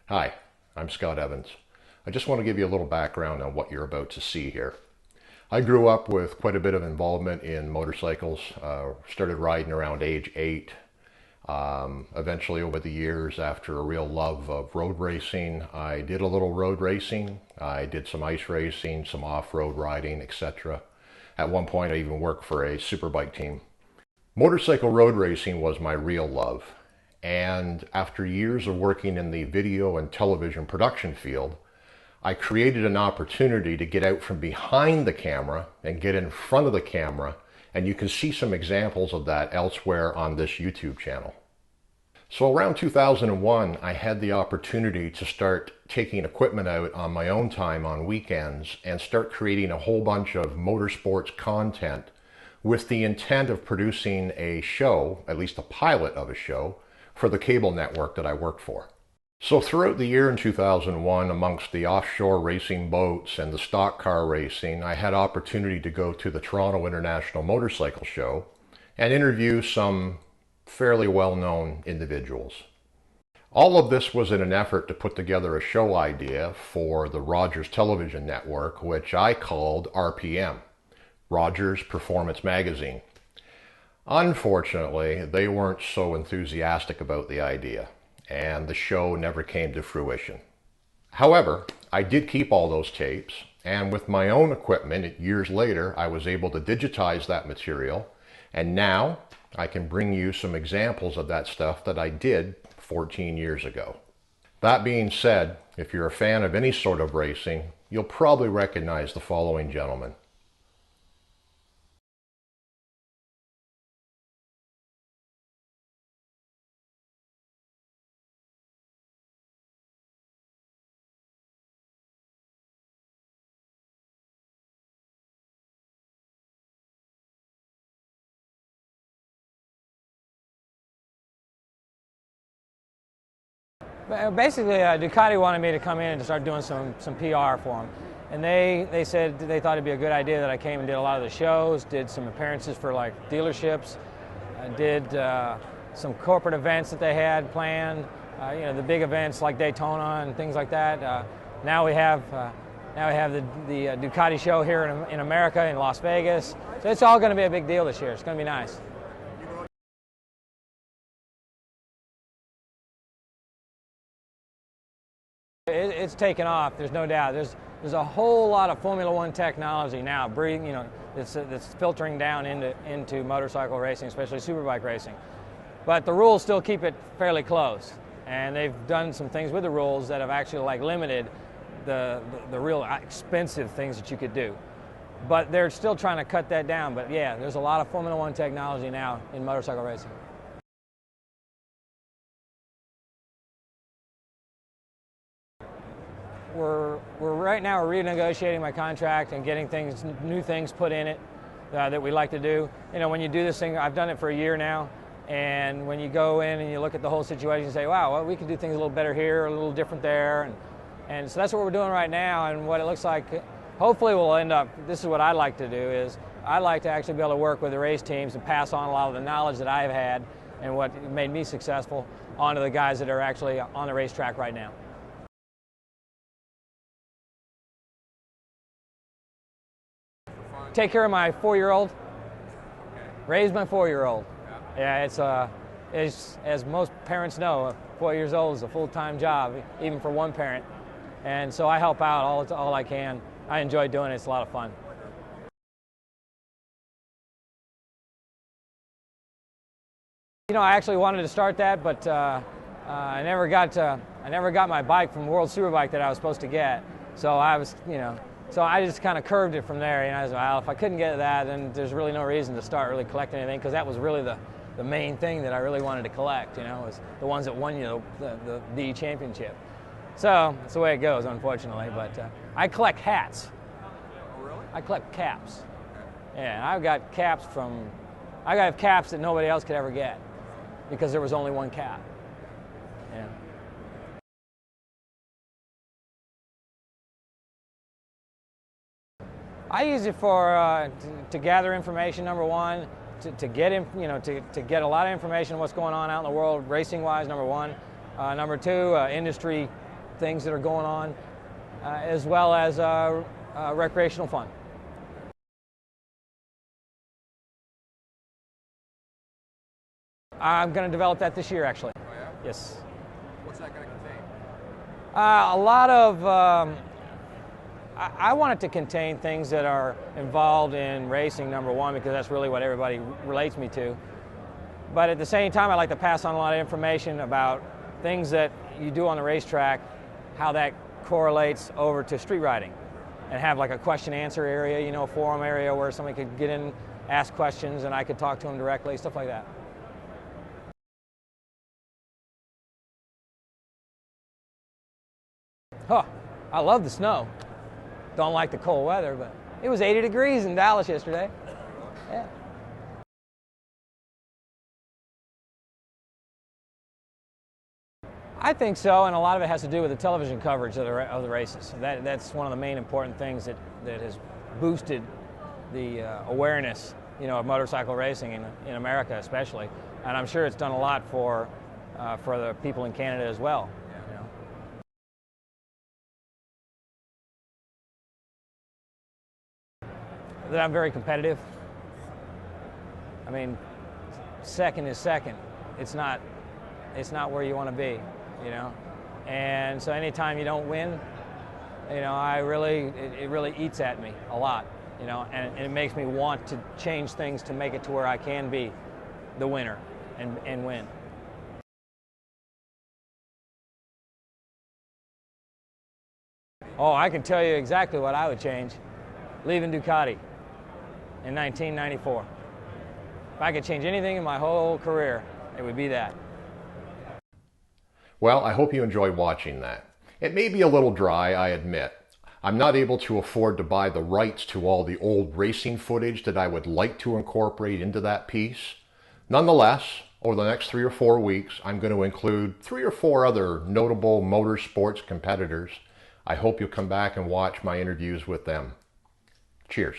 Hi, I'm Scott Evans. I just want to give you a little background on what you're about to see here. I grew up with quite a bit of involvement in motorcycles, started riding around age 8. Eventually over the years, after a real love of road racing, I did a little road racing. I did some ice racing, some off-road riding, etc. At one point I even worked for a superbike team. Motorcycle road racing was my real love. And after years of working in the video and television production field, I created an opportunity to get out from behind the camera and get in front of the camera, and you can see some examples of that elsewhere on this YouTube channel. So around 2001, I had the opportunity to start taking equipment out on my own time on weekends and start creating a whole bunch of motorsports content with the intent of producing a show, at least a pilot of a show, for the cable network that I worked for. So throughout the year in 2001, amongst the offshore racing boats and the stock car racing, I had opportunity to go to the Toronto International Motorcycle Show and interview some fairly well-known individuals. All of this was in an effort to put together a show idea for the Rogers television network, which I called RPM, Rogers Performance Magazine. Unfortunately, they weren't so enthusiastic about the idea, and the show never came to fruition. However, I did keep all those tapes, and with my own equipment, years later, I was able to digitize that material, and now I can bring you some examples of that stuff that I did 14 years ago. That being said, if you're a fan of any sort of racing, you'll probably recognize the following gentlemen. Basically, Ducati wanted me to come in and start doing some PR for them. And they said they thought it'd be a good idea that I came and did a lot of the shows, did some appearances for like dealerships, did some corporate events that they had planned, the big events like Daytona and things like that. Now we have the Ducati show here in America, in Las Vegas. So it's all going to be a big deal this year. It's going to be nice. It's taken off. There's no doubt. There's a whole lot of Formula One technology now, that's filtering down into motorcycle racing, especially superbike racing. But the rules still keep it fairly close, and they've done some things with the rules that have actually limited the real expensive things that you could do. But they're still trying to cut that down. But yeah, there's a lot of Formula One technology now in motorcycle racing. We're right now renegotiating my contract and getting new things put in it that we like to do. When you do this thing, I've done it for a year now, and when you go in and you look at the whole situation and say, wow, well, we can do things a little better here, a little different there, and so that's what we're doing right now. And what it looks like, hopefully we'll end up, this is what I like to do, is I like to actually be able to work with the race teams and pass on a lot of the knowledge that I've had and what made me successful onto the guys that are actually on the racetrack right now. Take care of my 4-year-old. Raise my 4-year-old. Yeah, it's as most parents know, 4 years old is a full-time job, even for one parent. And so I help out all I can. I enjoy doing it. It's a lot of fun. I actually wanted to start that, but I never got my bike from World Superbike that I was supposed to get. So So I just kind of curved it from there. I was like, well, if I couldn't get that, then there's really no reason to start really collecting anything, because that was really the main thing that I really wanted to collect, was the ones that won the championship. So that's the way it goes, unfortunately. But I collect hats. Oh, really? I collect caps. Yeah, I've got caps that nobody else could ever get because there was only one cap. Yeah. I use it for to gather information. Number one, to get a lot of information on what's going on out in the world racing-wise. Number one. Number two, industry things that are going on, as well as recreational fun. I'm going to develop that this year, actually. Oh, yeah? Yes. What's that going to contain? A lot of, I want it to contain things that are involved in racing, number one, because that's really what everybody relates me to. But at the same time, I like to pass on a lot of information about things that you do on the racetrack, how that correlates over to street riding, and have like a question-answer area, you know, a forum area where somebody could get in, ask questions, and I could talk to them directly, stuff like that. Huh, I love the snow. Don't like the cold weather, but it was 80 degrees in Dallas yesterday. Yeah. I think so, and a lot of it has to do with the television coverage of the races. That's one of the main important things that has boosted the awareness, you know, of motorcycle racing in America especially, and I'm sure it's done a lot for the people in Canada as well. You know? That I'm very competitive. I mean, second is second. It's not where you want to be, you know. And so anytime you don't win, you know, it really eats at me a lot, you know, and it makes me want to change things to make it to where I can be the winner and win. Oh, I can tell you exactly what I would change. Leaving Ducati in 1994. If I could change anything in my whole career, it would be that. Well, I hope you enjoyed watching that. It may be a little dry, I admit. I'm not able to afford to buy the rights to all the old racing footage that I would like to incorporate into that piece. Nonetheless, over the next 3 or 4 weeks, I'm going to include 3 or 4 other notable motorsports competitors. I hope you'll come back and watch my interviews with them. Cheers.